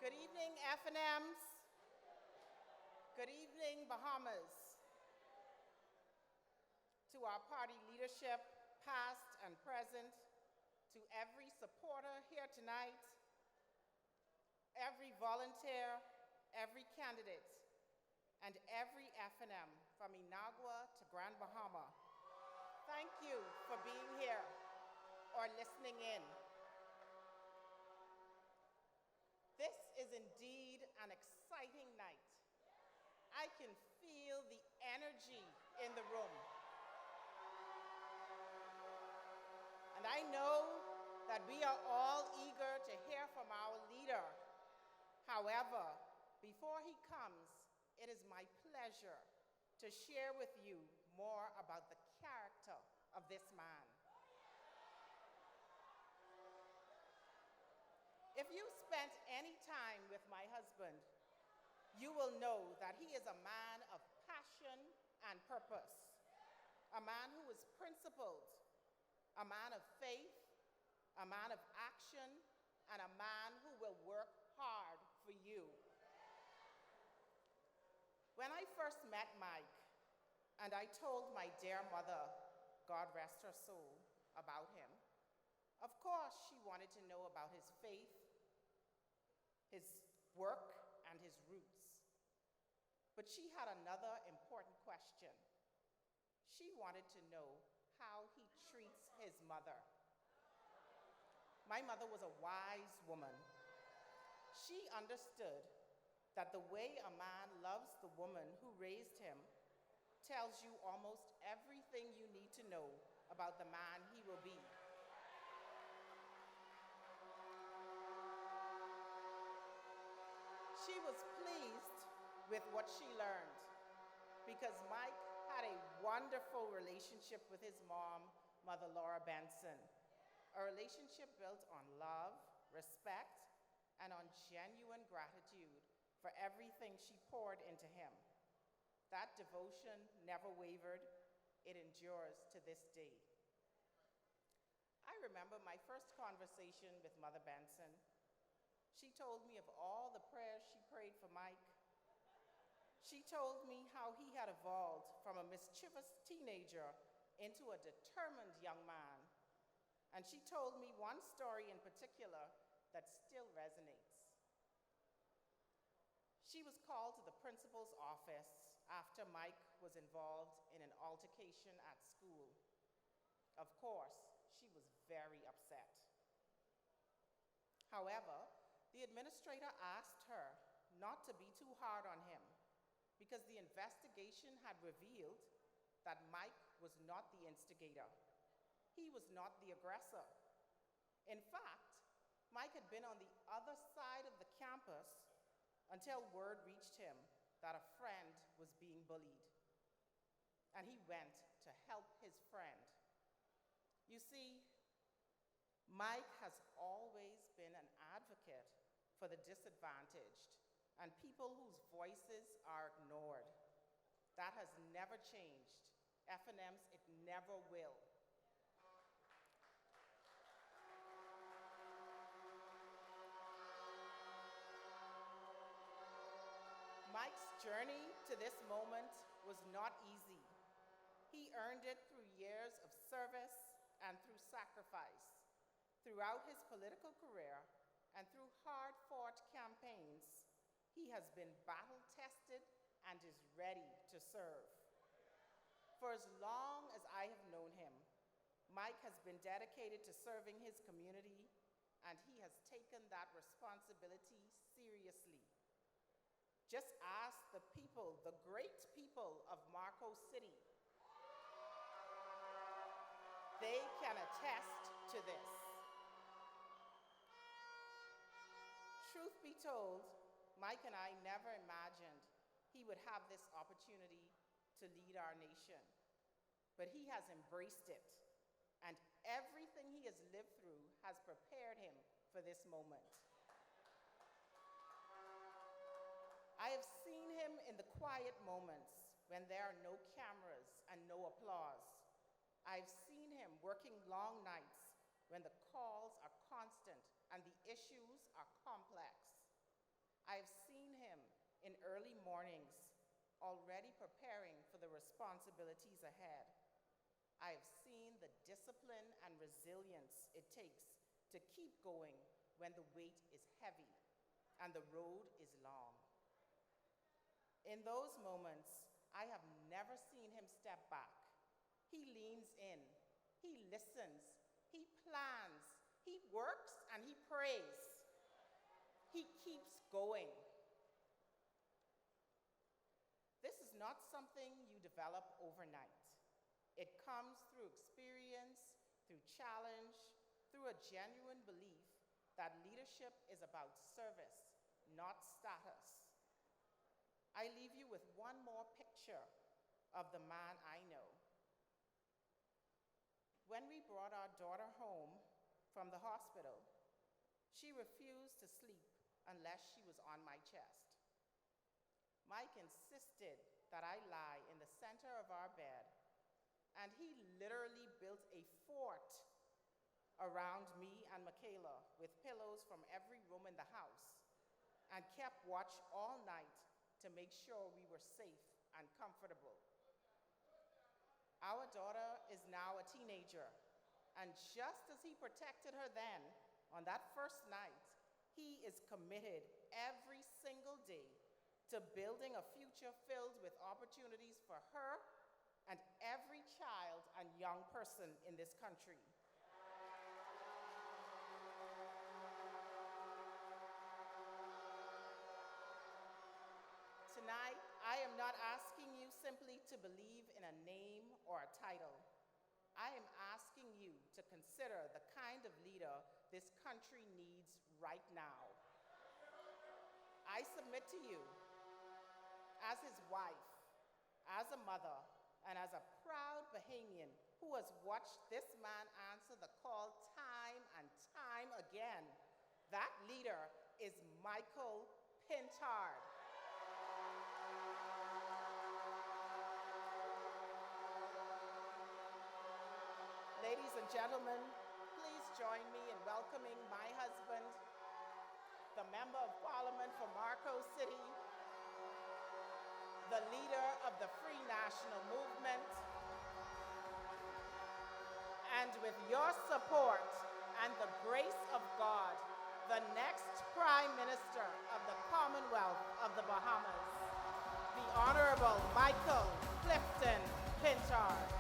Good evening, F&Ms. Good evening, Bahamas. To our party leadership, past and present, to every supporter here tonight, every volunteer, every candidate, and every F&M from Inagua to Grand Bahama, thank you for being here or listening in. This is indeed an exciting night. I can feel the energy in the room. And I know that we are all eager to hear from our leader. However, before he comes, it is my pleasure to share with you more about the character of this man. If you spent any time with my husband, you will know that he is a man of passion and purpose, a man who is principled, a man of faith, a man of action, and a man who will work hard for you. When I first met Mike, and I told my dear mother, God rest her soul, about him, of course, she wanted to know about his faith, his work, and his roots. But she had another important question. She wanted to know how he treats his mother. My mother was a wise woman. She understood that the way a man loves the woman who raised him tells you almost everything you need to know about the man he will be. She was pleased with what she learned because Mike had a wonderful relationship with his mom, Mother Laura Benson, a relationship built on love, respect, and on genuine gratitude for everything she poured into him. That devotion never wavered. It endures to this day. I remember my first conversation with Mother Benson. She told me of all the prayers she prayed for Mike. She told me how he had evolved from a mischievous teenager into a determined young man. And she told me one story in particular that still resonates. She was called to the principal's office after Mike was involved in an altercation at school. Of course, she was very upset. However, the administrator asked her not to be too hard on him because the investigation had revealed that Mike was not the instigator. He was not the aggressor. In fact, Mike had been on the other side of the campus until word reached him that a friend was being bullied, and he went to help his friend. You see, Mike has always been an advocate for the disadvantaged and people whose voices are ignored. That has never changed. F&Ms, it never will. Mike's journey to this moment was not easy. He earned it through years of service and through sacrifice. Throughout his political career and through hard-fought campaigns, he has been battle-tested and is ready to serve. For as long as I have known him, Mike has been dedicated to serving his community, and he has taken that responsibility seriously. Just ask the people, the great people of Marco City. They can attest to this. Truth be told, Mike and I never imagined he would have this opportunity to lead our nation. But he has embraced it, and everything he has lived through has prepared him for this moment. I have seen him in the quiet moments when there are no cameras and no applause. I've seen him working long nights when the calls are constant and the issues are complex. in early mornings, already preparing for the responsibilities ahead. I have seen the discipline and resilience it takes to keep going when the weight is heavy and the road is long. In those moments, I have never seen him step back. He leans in, he listens, he plans, he works, and he prays. He keeps going. This is not something you develop overnight. It comes through experience, through challenge, through a genuine belief that leadership is about service, not status. I leave you with one more picture of the man I know. When we brought our daughter home from the hospital, she refused to sleep unless she was on my chest. Mike insisted that I lie in the center of our bed, and he literally built a fort around me and Michaela with pillows from every room in the house and kept watch all night to make sure we were safe and comfortable. Our daughter is now a teenager, and just as he protected her then, on that first night, he is committed every single day to building a future filled with opportunities for her and every child and young person in this country. Tonight, I am not asking you simply to believe in a name or a title. I am asking you to consider the kind of leader this country needs right now. I submit to you, as his wife, as a mother, and as a proud Bahamian who has watched this man answer the call time and time again, that leader is Michael Pintard. Ladies and gentlemen, please join me in welcoming my husband, the Member of Parliament for Marco City, the leader of the Free National Movement, and with your support and the grace of God, the next Prime Minister of the Commonwealth of the Bahamas, the Honorable Michael Clifton Pintard.